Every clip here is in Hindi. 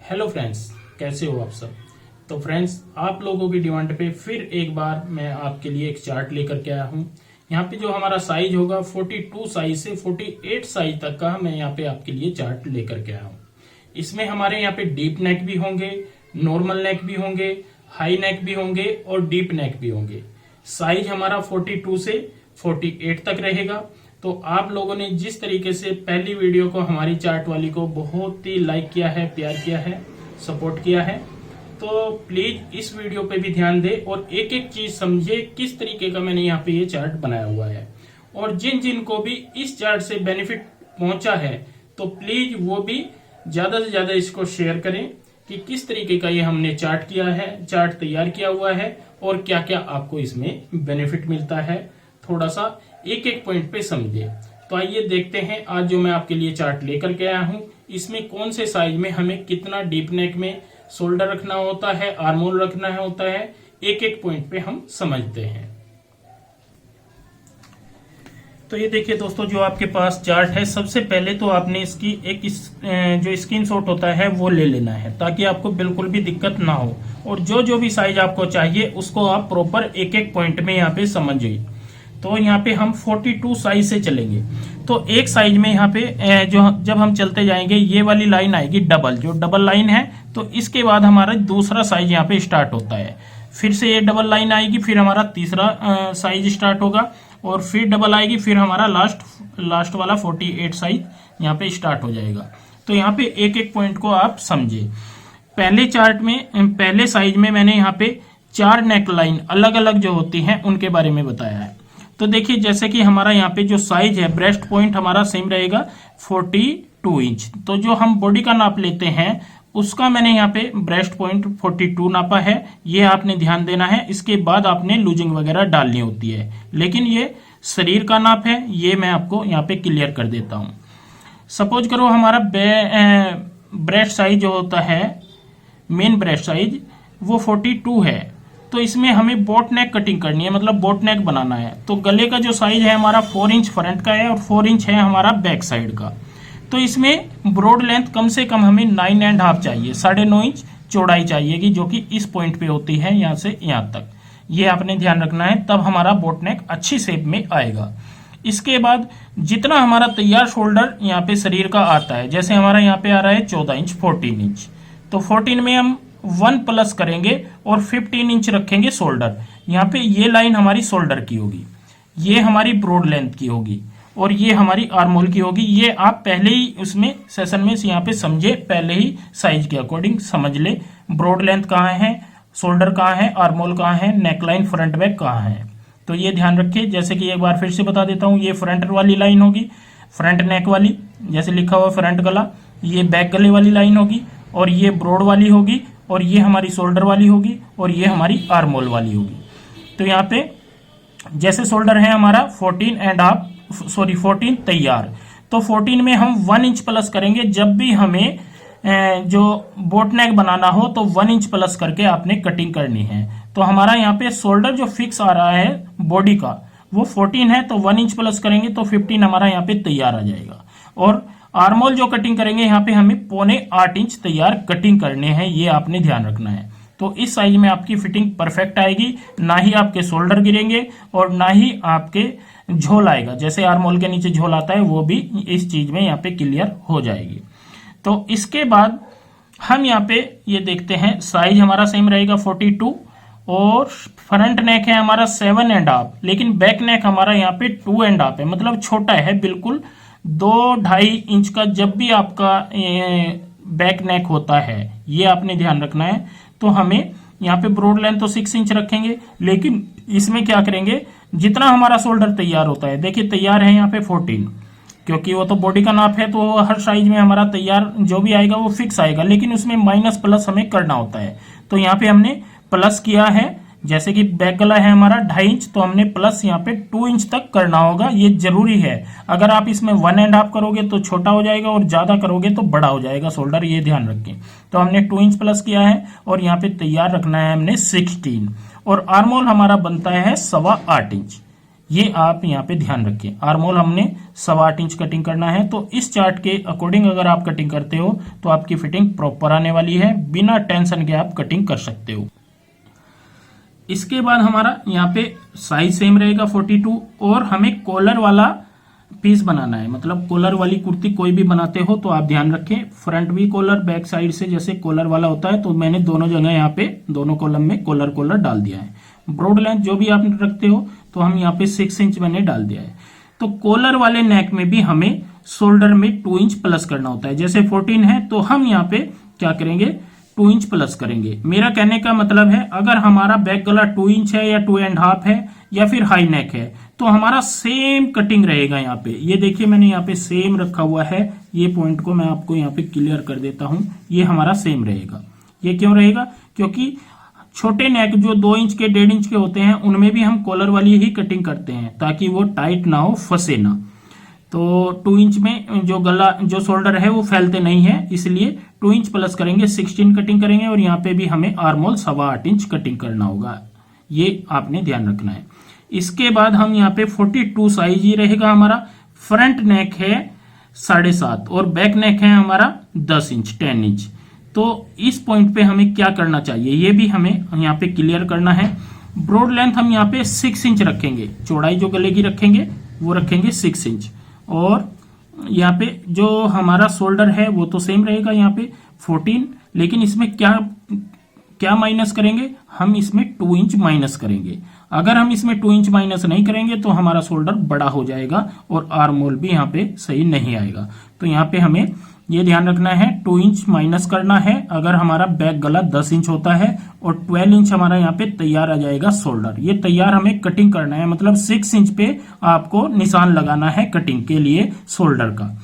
हेलो फ्रेंड्स, कैसे हो आप सब। तो फ्रेंड्स, आप लोगों की डिमांड पे फिर एक बार मैं आपके लिए एक चार्ट लेकर के आया हूँ। यहाँ पे जो हमारा साइज होगा 42 साइज से 48 साइज तक का मैं यहाँ पे आपके लिए चार्ट लेकर के आया हूँ। इसमें हमारे यहाँ पे डीप नेक भी होंगे, नॉर्मल नेक भी होंगे, हाई नेक भी होंगे और डीप नेक भी होंगे। साइज हमारा 42 से 48 तक रहेगा। तो आप लोगों ने जिस तरीके से पहली वीडियो को हमारी चार्ट वाली को बहुत ही लाइक किया है, प्यार किया है, सपोर्ट किया है, तो प्लीज इस वीडियो पे भी ध्यान दे और एक एक चीज समझे किस तरीके का मैंने यहाँ पे ये चार्ट बनाया हुआ है। और जिन जिन को भी इस चार्ट से बेनिफिट पहुंचा है तो प्लीज वो भी ज्यादा से ज्यादा इसको शेयर करें कि किस तरीके का ये हमने चार्ट किया है, चार्ट तैयार किया हुआ है और क्या क्या आपको इसमें बेनिफिट मिलता है। थोड़ा सा एक एक पॉइंट पे समझे। तो आइए देखते हैं आज जो मैं आपके लिए चार्ट लेकर के आया हूं, इसमें कौन से साइज में हमें कितना डीप नेक में शोल्डर रखना होता है, आर्मोल रखना होता है, एक एक पॉइंट पे हम समझते हैं। तो ये देखिए दोस्तों, जो आपके पास चार्ट है, सबसे पहले तो आपने इसकी जो स्क्रीनशॉट होता है वो ले लेना है ताकि आपको बिल्कुल भी दिक्कत ना हो। और जो भी साइज आपको चाहिए उसको आप प्रॉपर एक एक पॉइंट में यहाँ पे समझिए। तो यहाँ पे हम 42 साइज से चलेंगे। तो एक साइज में यहाँ पे जो जब हम चलते जाएंगे ये वाली लाइन आएगी डबल, जो डबल लाइन है। तो इसके बाद हमारा दूसरा साइज यहाँ पे स्टार्ट होता है। फिर से ये डबल लाइन आएगी, फिर हमारा तीसरा साइज स्टार्ट होगा और फिर डबल आएगी, फिर हमारा लास्ट वाला 48 साइज यहाँ पे स्टार्ट हो जाएगा। तो यहाँ पे एक एक पॉइंट को आप समझे। पहले चार्ट में, पहले साइज में मैंने यहाँ पे 4 नेक लाइन अलग अलग जो होती हैं उनके बारे में बताया है। तो देखिए, जैसे कि हमारा यहाँ पे जो साइज है, ब्रेस्ट पॉइंट हमारा सेम रहेगा 42 इंच। तो जो हम बॉडी का नाप लेते हैं उसका मैंने यहाँ पे ब्रेस्ट पॉइंट 42 नापा है, ये आपने ध्यान देना है। इसके बाद आपने लूजिंग वगैरह डालनी होती है, लेकिन ये शरीर का नाप है, ये मैं आपको यहाँ पे क्लियर कर देता हूँ। सपोज करो हमारा ब्रेस्ट साइज जो होता है, मेन ब्रेस्ट साइज, वो 42 है। तो इसमें हमें बोट नेक कटिंग करनी है, मतलब बोट नेक बनाना है। तो गले का जो साइज है हमारा 4 इंच फ्रंट का है और 4 इंच है हमारा बैक साइड का। तो इसमें ब्रॉड लेंथ कम से कम हमें 9.5 चाहिए, 9.5 इंच चौड़ाई चाहिएगी, जो कि इस पॉइंट पे होती है, यहाँ से यहाँ तक। ये आपने ध्यान रखना है, तब हमारा बोट नेक अच्छी शेप में आएगा। इसके बाद जितना हमारा तैयार शोल्डर यहाँ पे शरीर का आता है, जैसे हमारा यहाँ पे आ रहा है 14 इंच, 14 इंच, तो 14 में हम 1 प्लस करेंगे और 15 इंच रखेंगे शोल्डर। यहाँ पे ये लाइन हमारी शोल्डर की होगी, ये हमारी ब्रॉड लेंथ की होगी और ये हमारी आर्मोल की होगी। ये आप पहले ही उसमें सेशन में यहाँ पे समझे, पहले ही साइज के अकॉर्डिंग समझ ले, ब्रॉड लेंथ कहाँ है, शोल्डर कहाँ है, आर्मोल कहाँ है, नेक लाइन फ्रंट बैक कहाँ है। तो ये ध्यान रखिए। जैसे कि एक बार फिर से बता देता हूँ, ये फ्रंट वाली लाइन होगी, फ्रंट नेक वाली, जैसे लिखा हुआ फ्रंट गला। ये बैक गले वाली लाइन होगी और ये ब्रॉड वाली होगी और ये हमारी शोल्डर वाली होगी और ये हमारी आर्मोल वाली होगी। तो यहाँ पे जैसे शोल्डर है हमारा 14 तैयार, तो 14 में हम 1 इंच प्लस करेंगे। जब भी हमें जो बोट नेक बनाना हो तो 1 इंच प्लस करके आपने कटिंग करनी है। तो हमारा यहाँ पे शोल्डर जो फिक्स आ रहा है बॉडी का वो 14 है, तो 1 इंच प्लस करेंगे तो 15 हमारा यहाँ पे तैयार आ जाएगा। और आर्मोल जो कटिंग करेंगे यहाँ पे हमें 7.25 इंच तैयार कटिंग करने हैं, ये आपने ध्यान रखना है। तो इस साइज में आपकी फिटिंग परफेक्ट आएगी, ना ही आपके शोल्डर गिरेंगे और ना ही आपके झोल आएगा। जैसे आर्मोल के नीचे झोल आता है वो भी इस चीज में यहाँ पे क्लियर हो जाएगी। तो इसके बाद हम यहाँ पे ये देखते हैं, साइज हमारा सेम रहेगा 42 और फ्रंट नेक है हमारा 7.5, लेकिन बैक नेक हमारा यहाँ पे 2.5 है, मतलब छोटा है बिल्कुल। 2-2.5 इंच का जब भी आपका बैक नेक होता है, ये आपने ध्यान रखना है। तो हमें यहाँ पे ब्रॉड लेंथ तो 6 इंच रखेंगे, लेकिन इसमें क्या करेंगे, जितना हमारा शोल्डर तैयार होता है, देखिए तैयार है यहाँ पे 14, क्योंकि वो तो बॉडी का नाप है, तो हर साइज में हमारा तैयार जो भी आएगा वो फिक्स आएगा, लेकिन उसमें माइनस प्लस हमें करना होता है। तो यहाँ पे हमने प्लस किया है। जैसे कि बैक गला है हमारा 2.5 इंच, तो हमने प्लस यहाँ पे 2 इंच तक करना होगा, ये जरूरी है। अगर आप इसमें 1.5 करोगे तो छोटा हो जाएगा और ज्यादा करोगे तो बड़ा हो जाएगा शोल्डर, ये ध्यान रखें। तो हमने 2 इंच प्लस किया है और यहाँ पे तैयार रखना है हमने 16। और आर्मोल हमारा बनता है 8.25 इंच, ये आप यहाँ पे ध्यान रखें। आर्म होल हमने 8.25 इंच कटिंग करना है। तो इस चार्ट के अकॉर्डिंग अगर आप कटिंग करते हो तो आपकी फिटिंग प्रॉपर आने वाली है, बिना टेंशन के आप कटिंग कर सकते हो। इसके बाद हमारा यहाँ पे साइज सेम रहेगा 42, और हमें कॉलर वाला पीस बनाना है। मतलब कॉलर वाली कुर्ती कोई भी बनाते हो तो आप ध्यान रखें, फ्रंट भी कॉलर, बैक साइड से जैसे कॉलर वाला होता है। तो मैंने दोनों जगह यहाँ पे दोनों कॉलम में कॉलर डाल दिया है। ब्रॉड लेंथ जो भी आप रखते हो तो हम यहाँ पे 6 इंच मैंने डाल दिया है। तो कॉलर वाले नेक में भी हमें शोल्डर में 2 इंच प्लस करना होता है। जैसे 14 है तो हम यहाँ पे क्या करेंगे, 2 इंच प्लस करेंगे। मेरा कहने का मतलब है अगर हमारा बैक गला 2 इंच है या 2.5 है या फिर हाई नेक है तो हमारा सेम कटिंग रहेगा। यहाँ पे ये देखिए मैंने यहाँ पे सेम रखा हुआ है। ये पॉइंट को मैं आपको यहाँ पे क्लियर कर देता हूं, ये हमारा सेम रहेगा। ये क्यों रहेगा, क्योंकि छोटे नेक जो 2 इंच के 1.5 इंच के होते हैं उनमें भी हम कॉलर वाली ही कटिंग करते हैं ताकि वो टाइट ना हो, फंसे ना। तो 2 इंच में जो गला जो शोल्डर है वो फैलते नहीं है, इसलिए 2 इंच प्लस करेंगे, 16 कटिंग करेंगे। और यहाँ पे भी हमें आर्म होल 8.25 इंच कटिंग करना होगा, ये आपने ध्यान रखना है। इसके बाद हम यहाँ पे 42 साइज ही रहेगा हमारा। फ्रंट नेक है 7.5 और बैक नेक है हमारा 10 इंच 10 इंच। तो इस पॉइंट पे हमें क्या करना चाहिए ये भी हमें यहाँ पे क्लियर करना है। ब्रॉड लेंथ हम यहाँ पे 6 इंच रखेंगे, चौड़ाई जो गले की रखेंगे वो रखेंगे 6 इंच। और यहाँ पे जो हमारा शोल्डर है वो तो सेम रहेगा यहाँ पे 14, लेकिन इसमें क्या माइनस करेंगे, हम इसमें 2 इंच माइनस करेंगे। अगर हम इसमें 2 इंच माइनस नहीं करेंगे तो हमारा शोल्डर बड़ा हो जाएगा और आर्म होल भी यहाँ पे सही नहीं आएगा। तो यहाँ पे हमें ये ध्यान रखना है 2 इंच माइनस करना है अगर हमारा बैक गला 10 इंच होता है, और 12 इंच हमारा यहाँ पे तैयार आ जाएगा शोल्डर। ये तैयार हमें कटिंग करना है, मतलब 6 इंच पे आपको निशान लगाना है कटिंग के लिए शोल्डर का।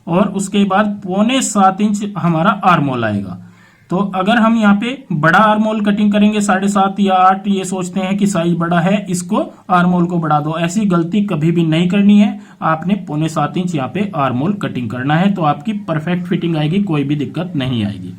और उसके बाद 6.25 इंच हमारा आर्म होल आएगा। तो अगर हम यहाँ पे बड़ा आर्म होल कटिंग करेंगे 7.5 या 8, ये सोचते हैं कि साइज बड़ा है इसको आर्म होल को बढ़ा दो, ऐसी गलती कभी भी नहीं करनी है। आपने 6.25 इंच यहाँ पे आर्म होल कटिंग करना है तो आपकी परफेक्ट फिटिंग आएगी, कोई भी दिक्कत नहीं आएगी।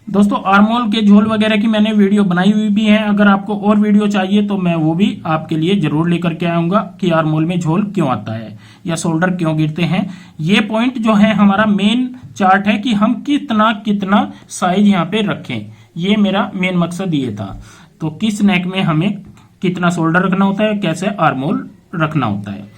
दोस्तों आर्म होल के झोल वगैरह की मैंने वीडियो बनाई हुई भी है, अगर आपको और वीडियो चाहिए तो मैं वो भी आपके लिए जरूर लेकर के आऊंगा कि आर्म होल में झोल क्यों आता है या शोल्डर क्यों गिरते हैं। ये पॉइंट जो है हमारा मेन चार्ट है कि हम कितना साइज यहाँ पे रखें, ये मेरा मेन मकसद ये था। तो किस नेक में हमें कितना शोल्डर रखना होता है, कैसे आर्म होल रखना होता है।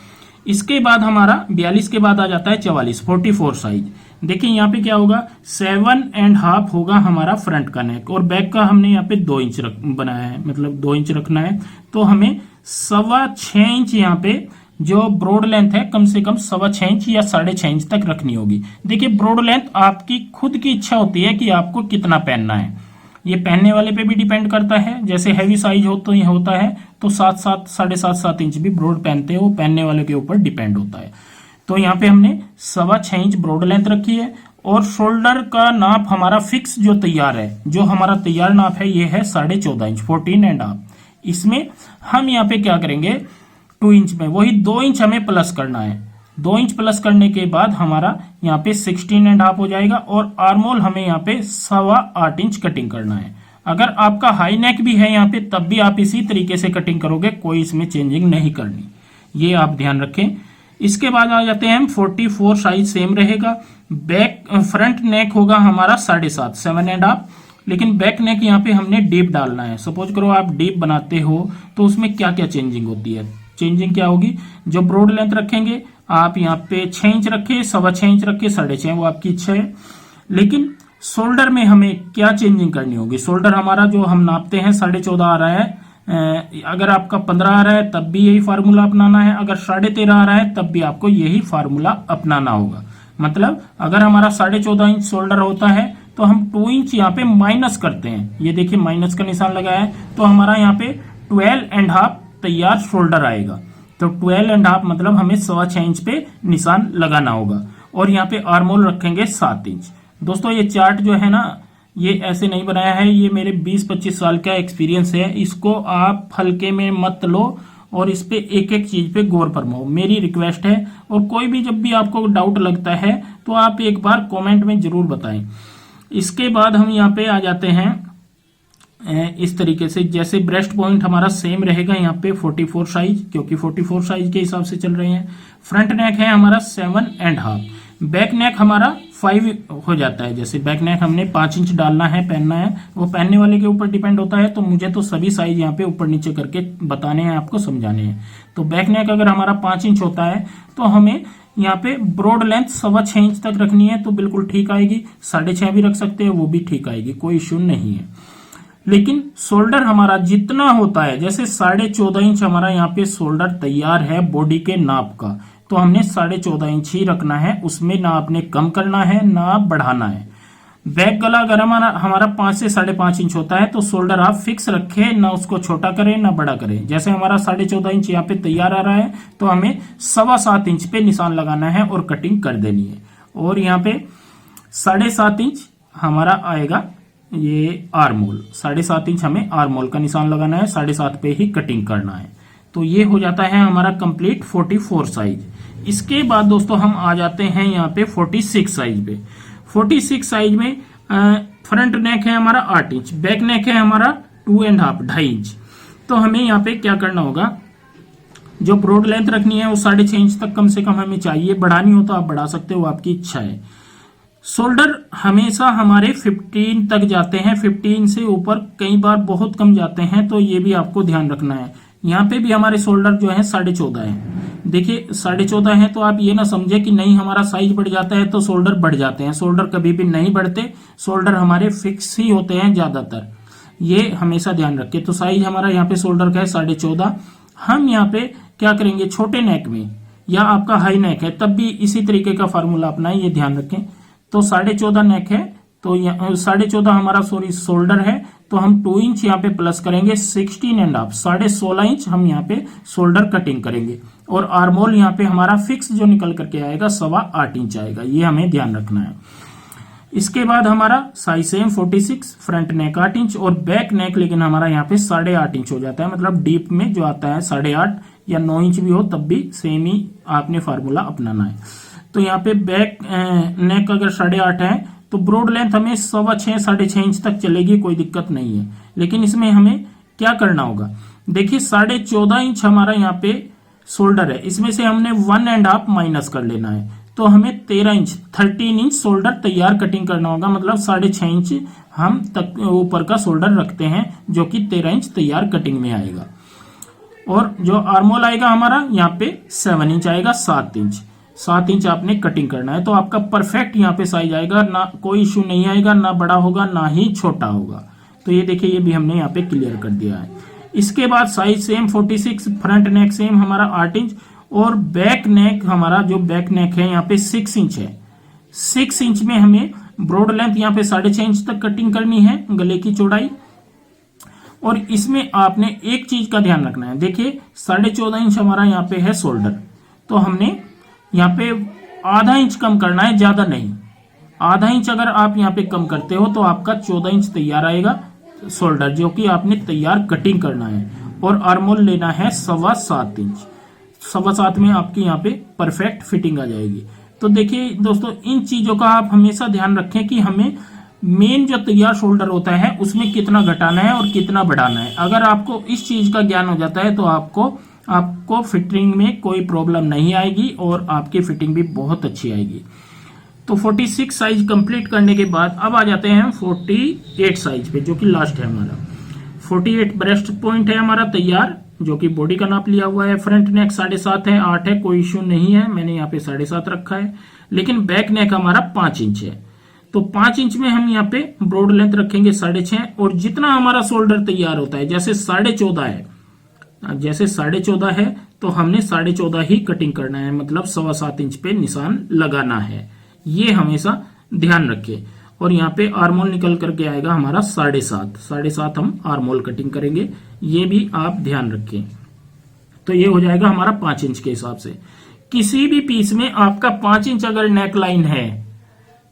इसके बाद हमारा 42 के बाद आ जाता है 44 साइज। देखिए यहाँ पे क्या होगा, 7.5 होगा हमारा फ्रंट का नेक, और बैक का हमने यहाँ पे 2 इंच बनाया है, मतलब 2 इंच रखना है। तो हमें 6.25 इंच यहाँ पे जो ब्रॉड लेंथ है कम से कम 6.25 इंच या 6.5 इंच तक रखनी होगी। देखिए ब्रॉड लेंथ आपकी खुद की इच्छा होती है कि आपको कितना पहनना है, ये पहनने वाले पे भी डिपेंड करता है। जैसे हैवी साइज हो तो ये होता है तो 7.5 इंच भी ब्रॉड पहनते हैं, वो पहनने वाले के ऊपर डिपेंड होता है। तो यहाँ पे हमने 6.25 इंच ब्रॉड लेंथ रखी है। और शोल्डर का नाप हमारा फिक्स जो तैयार है, जो हमारा तैयार नाप है ये है 14.5 इंच 14.5। इसमें हम यहाँ पे क्या करेंगे, 2 इंच में वही 2 इंच हमें प्लस करना है। 2 इंच प्लस करने के बाद हमारा यहाँ पे 16.5 हो जाएगा। और आर्म होल हमें यहाँ पे 8.25 इंच कटिंग करना है। अगर आपका हाई नेक भी है यहाँ पे तब भी आप इसी तरीके से कटिंग करोगे, कोई इसमें चेंजिंग नहीं करनी, ये आप ध्यान रखें। इसके बाद आ जाते हैं हम 44 साइज सेम रहेगा। बैक फ्रंट नेक होगा हमारा 7.5, लेकिन बैक नेक यहाँ पे हमने डीप डालना है। सपोज करो आप डीप बनाते हो तो उसमें क्या क्या चेंजिंग होती है। चेंजिंग क्या होगी, जो ब्रॉड लेंथ रखेंगे आप यहाँ पे 6 इंच रखे, 6.25 इंच रखे, 6.5, वो आपकी इच्छा है। लेकिन शोल्डर में हमें क्या चेंजिंग करनी होगी, शोल्डर हमारा जो हम नापते हैं 14.5 आ रहा है, अगर आपका 15 आ रहा है तब भी यही फार्मूला अपनाना है, अगर 13.5 आ रहा है तब भी आपको यही फार्मूला अपनाना होगा। मतलब अगर हमारा 14.5 इंच शोल्डर होता है तो हम 2 इंच यहाँ पे माइनस करते हैं, ये देखिए माइनस का निशान लगाया है, तो हमारा यहाँ पे 12.5 तैयार शोल्डर आएगा। तो 12.5 मतलब हमें 6.25 इंच पे निशान लगाना होगा। और यहाँ पे आर्म होल रखेंगे 7 इंच। दोस्तों ये चार्ट जो है ना, ये ऐसे नहीं बनाया है, ये मेरे 20-25 साल का एक्सपीरियंस है। इसको आप हल्के में मत लो और इस पे एक एक चीज पे गौर फरमाओ, मेरी रिक्वेस्ट है। और कोई भी जब भी आपको डाउट लगता है तो आप एक बार कमेंट में जरूर बताएं। इसके बाद हम यहाँ पे आ जाते हैं इस तरीके से, जैसे ब्रेस्ट पॉइंट हमारा सेम रहेगा यहाँ पे 44 साइज, क्योंकि 44 साइज के हिसाब से चल रहे हैं। फ्रंट नेक है हमारा 7.5, बैक नेक हमारा 5 हो जाता है। जैसे बैक नेक हमने 5 इंच डालना है, पहनना है, वो पहनने वाले के ऊपर डिपेंड होता है। तो मुझे तो सभी साइज यहाँ पे ऊपर नीचे करके बताने हैं, आपको समझाने हैं। तो बैक नेक अगर हमारा 5 इंच होता है तो हमें यहाँ पे ब्रॉड लेंथ 6.25 इंच तक रखनी है, तो बिल्कुल ठीक आएगी। 6.5 भी रख सकते हैं, वो भी ठीक आएगी, कोई इश्यू नहीं है। लेकिन शोल्डर हमारा जितना होता है, जैसे 14.5 इंच हमारा यहाँ पे शोल्डर तैयार है बॉडी के नाप का, तो हमने 14.5 इंच ही रखना है, उसमें ना आपने कम करना है ना बढ़ाना है। बैक गला अगर हमारा 5 से 5.5 इंच होता है तो शोल्डर आप फिक्स रखें, ना उसको छोटा करें ना बड़ा करें। जैसे हमारा 14.5 इंच यहाँ पे तैयार आ रहा है, तो हमें 7.25 इंच पे निशान लगाना है और कटिंग कर देनी है। और यहाँ पे 7.5 इंच हमारा आएगा ये आर्मोल, 7.5 इंच हमें आर्मोल का निशान लगाना है, 7.5 पे ही कटिंग करना है। तो ये हो जाता है हमारा कंप्लीट 44 साइज। इसके बाद दोस्तों हम आ जाते हैं यहाँ पे 46 साइज पे। 46 साइज में फ्रंट नेक है हमारा 8 इंच, बैक नेक है हमारा 2.5 2.5 इंच। तो हमें यहाँ पे क्या करना होगा, जो ब्रॉड लेंथ रखनी है वो 6.5 इंच तक कम से कम हमें चाहिए। बढ़ानी हो तो आप बढ़ा सकते हो, आपकी इच्छा है। शोल्डर हमेशा हमारे 15 तक जाते हैं, 15 से ऊपर कई बार बहुत कम जाते हैं, तो ये भी आपको ध्यान रखना है। यहाँ पे भी हमारे शोल्डर जो है 14.5 है। देखिए 14.5 है, तो आप ये ना समझे कि नहीं हमारा साइज बढ़ जाता है तो शोल्डर बढ़ जाते हैं। शोल्डर कभी भी नहीं बढ़ते, शोल्डर हमारे फिक्स ही होते हैं ज्यादातर, ये हमेशा ध्यान रखें। तो साइज हमारा यहाँ पे शोल्डर का है 14.5। हम यहाँ पे क्या करेंगे, छोटे नेक में या आपका हाई नेक है तब भी इसी तरीके का फार्मूला अपनाएं, ये ध्यान रखें। तो 14.5 नेक है, तो 14.5 हमारा शोल्डर है, तो हम 2 इंच यहाँ पे प्लस करेंगे, 16.5 16.5 इंच हम यहाँ पे शोल्डर कटिंग करेंगे। और आर्मोल यहाँ पे हमारा फिक्स जो निकल करके आएगा 8.25 इंच आएगा, ये हमें ध्यान रखना है। इसके बाद हमारा साइज सेम 46, फ्रंट नेक 8 इंच और बैक नेक लेकिन हमारा यहाँ पे 8.5 इंच हो जाता है। मतलब डीप में जो आता है 8.5 या 9 इंच भी हो तब भी सेम ही आपने फार्मूला अपनाना है। तो यहाँ पे बैक नेक अगर 8.5 है तो ब्रॉड लेंथ हमें 6.25 6.5 इंच तक चलेगी, कोई दिक्कत नहीं है। लेकिन इसमें हमें क्या करना होगा, देखिए 14.5 इंच हमारा यहाँ पे शोल्डर है, इसमें से हमने 1.5 माइनस कर लेना है, तो हमें 13 इंच 13 इंच शोल्डर तैयार कटिंग करना होगा। मतलब 6.5 इंच हम तक ऊपर का शोल्डर रखते हैं, जो कि 13 इंच तैयार कटिंग में आएगा। और जो आर्मोल आएगा हमारा यहाँ पे 7 इंच आएगा, 7 इंच आपने कटिंग करना है। तो आपका परफेक्ट यहाँ पे साइज आएगा, ना कोई इश्यू नहीं आएगा, ना बड़ा होगा ना ही छोटा होगा। तो ये देखिए, ये भी हमने यहाँ पे क्लियर कर दिया है। इसके बाद साइज सेम 46, फ्रंट नेक सेम हमारा 8 इंच और बैक नेक हमारा जो बैक नेक है यहाँ पे 6 इंच है। 6 इंच में हमें ब्रॉड लेंथ यहाँ पे 6.5 इंच तक कटिंग करनी है, गले की चौड़ाई। और इसमें आपने एक चीज का ध्यान रखना है, देखिए 14.5 इंच हमारा यहाँ पे है शोल्डर, तो हमने यहाँ पे आधा इंच कम करना है, ज्यादा नहीं। आधा इंच अगर आप यहाँ पे कम करते हो तो आपका 14 इंच तैयार आएगा शोल्डर, जो कि आपने तैयार कटिंग करना है। और आर्मोल लेना है 7.25 इंच, 7.25 में आपकी यहाँ पे परफेक्ट फिटिंग आ जाएगी। तो देखिए दोस्तों, इन चीजों का आप हमेशा ध्यान रखें कि हमें मेन जो तैयार शोल्डर होता है उसमें कितना घटाना है और कितना बढ़ाना है। अगर आपको इस चीज का ज्ञान हो जाता है तो आपको फिटिंग में कोई प्रॉब्लम नहीं आएगी और आपकी फिटिंग भी बहुत अच्छी आएगी। तो 46 साइज कंप्लीट करने के बाद अब आ जाते हैं 48 साइज पे, जो कि लास्ट है हमारा। 48 ब्रेस्ट पॉइंट है हमारा तैयार, जो कि बॉडी का नाप लिया हुआ है। फ्रंट नेक 7.5 है, 8 है, कोई इश्यू नहीं है, मैंने यहाँ पे 7.5 रखा है। लेकिन बैक नेक हमारा 5 इंच है, तो 5 इंच में हम यहाँ पे ब्रॉड लेंथ रखेंगे 6.5। और जितना हमारा शोल्डर तैयार होता है, जैसे 14.5 है, जैसे 14.5 है तो हमने 14.5 ही कटिंग करना है, मतलब 7.25 इंच पे निशान लगाना है, ये हमेशा ध्यान रखें। और यहाँ पे आर्मोल निकल करके आएगा हमारा 7.5 हम आर्मोल कटिंग करेंगे, ये भी आप ध्यान रखें। तो ये हो जाएगा हमारा 5 इंच के हिसाब से। किसी भी पीस में आपका 5 इंच अगर नेक लाइन है,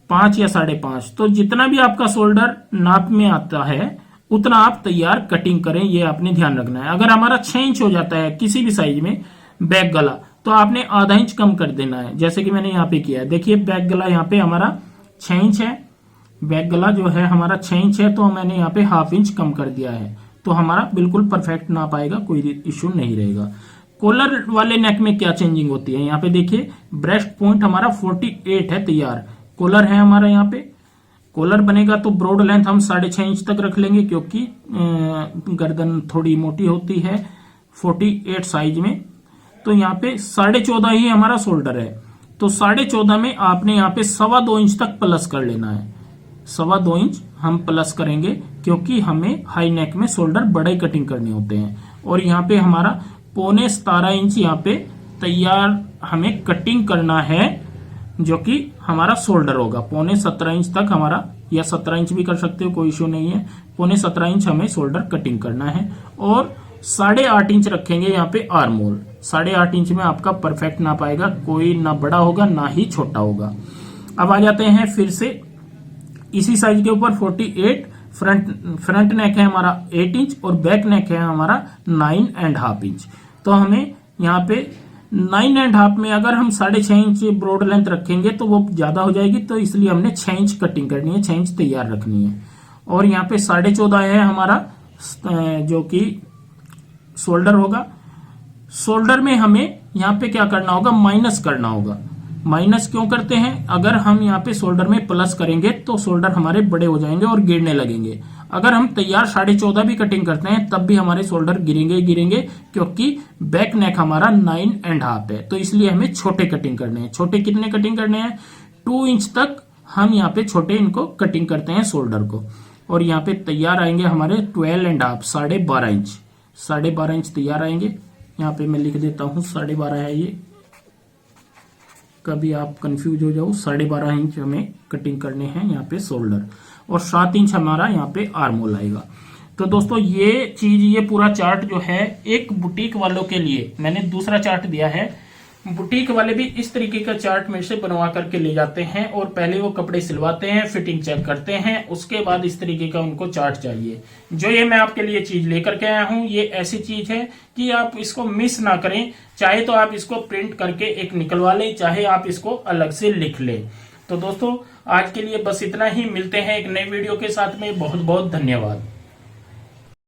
5 या 5.5, तो जितना भी आपका शोल्डर नाप में आता है उतना आप तैयार कटिंग करें, ये आपने ध्यान रखना है। अगर हमारा 6 इंच हो जाता है किसी भी साइज में बैक गला, तो आपने आधा इंच कम कर देना है, जैसे कि मैंने यहाँ पे किया है। देखिए बैक गला यहाँ पे हमारा 6 इंच है, बैक गला जो है हमारा 6 इंच है, तो मैंने यहाँ पे ½ इंच कम कर दिया है, तो हमारा बिल्कुल परफेक्ट नाप आएगा, कोई इश्यू नहीं रहेगा। कॉलर वाले नेक में क्या चेंजिंग होती है, यहाँ पे देखिए ब्रेस्ट पॉइंट हमारा 48 है तैयार। कॉलर है हमारा यहाँ पे, कॉलर बनेगा तो ब्रॉड लेंथ हम 6.5 इंच तक रख लेंगे, क्योंकि गर्दन थोड़ी मोटी होती है 48 साइज में। तो यहाँ पे 14.5 ही हमारा शोल्डर है, तो 14.5 में आपने यहाँ पे 2.25 इंच तक प्लस कर लेना है। 2.25 इंच हम प्लस करेंगे, क्योंकि हमें हाई नेक में शोल्डर बड़े कटिंग करने होते हैं। और यहाँ पे हमारा 17.5 इंच यहाँ पे तैयार हमें कटिंग करना है, जो कि हमारा शोल्डर होगा। 17.5 इंच तक हमारा, या 17 इंच भी कर सकते हो, कोई इश्यू नहीं है। 17.5 इंच हमें शोल्डर कटिंग करना है। और 8.5 इंच रखेंगे यहाँ पे आर्म होल। 8.5 इंच में आपका परफेक्ट नाप आएगा, कोई ना बड़ा होगा ना ही छोटा होगा। अब आ जाते हैं फिर से इसी साइज के ऊपर 48। फ्रंट नेक है हमारा 8 इंच और बैक नेक है हमारा 9.5 इंच। तो हमें यहाँ पे 9.5 में अगर हम 6.5 इंच ब्रॉड लेंथ रखेंगे तो वो ज्यादा हो जाएगी, तो इसलिए हमने 6 इंच कटिंग करनी है, 6 इंच तैयार रखनी है। और यहाँ पे 14.5 है हमारा जो कि शोल्डर होगा। शोल्डर में हमें यहाँ पे क्या करना होगा, माइनस करना होगा। माइनस क्यों करते हैं, अगर हम यहाँ पे शोल्डर में प्लस करेंगे तो शोल्डर हमारे बड़े हो जाएंगे और गिरने लगेंगे। अगर हम तैयार 14.5 भी कटिंग करते हैं तब भी हमारे शोल्डर गिरेंगे, क्योंकि बैक नेक हमारा 9.5 है, तो इसलिए हमें छोटे कटिंग करने हैं। छोटे कितने कटिंग करने हैं, 2 इंच तक हम यहाँ पे छोटे इनको कटिंग करते हैं शोल्डर को। और यहाँ पे तैयार आएंगे हमारे 12.5, 12.5 इंच, 12.5 इंच तैयार आएंगे। यहाँ पे मैं लिख देता हूँ 12.5 है ये, कभी आप कंफ्यूज हो जाओ। 12.5 इंच हमें कटिंग करने हैं यहाँ पे शोल्डर, और 7 इंच हमारा यहाँ पे आर्म होल आएगा। तो दोस्तों ये पूरा चार्ट जो है एक बुटीक वालों के लिए मैंने दूसरा चार्ट दिया है। बुटीक वाले भी इस तरीके का चार्ट मेरे से बनवा करके ले जाते हैं, और पहले वो कपड़े सिलवाते हैं, फिटिंग चेक करते हैं, उसके बाद इस तरीके का उनको चार्ट चाहिए। जो ये मैं आपके लिए चीज लेकर के आया हूँ, ये ऐसी चीज है कि आप इसको मिस ना करें। चाहे तो आप इसको प्रिंट करके एक निकलवा लें, चाहे आप इसको अलग से लिख लें। तो दोस्तों आज के लिए बस इतना ही, मिलते हैं एक नई वीडियो के साथ में। बहुत बहुत धन्यवाद।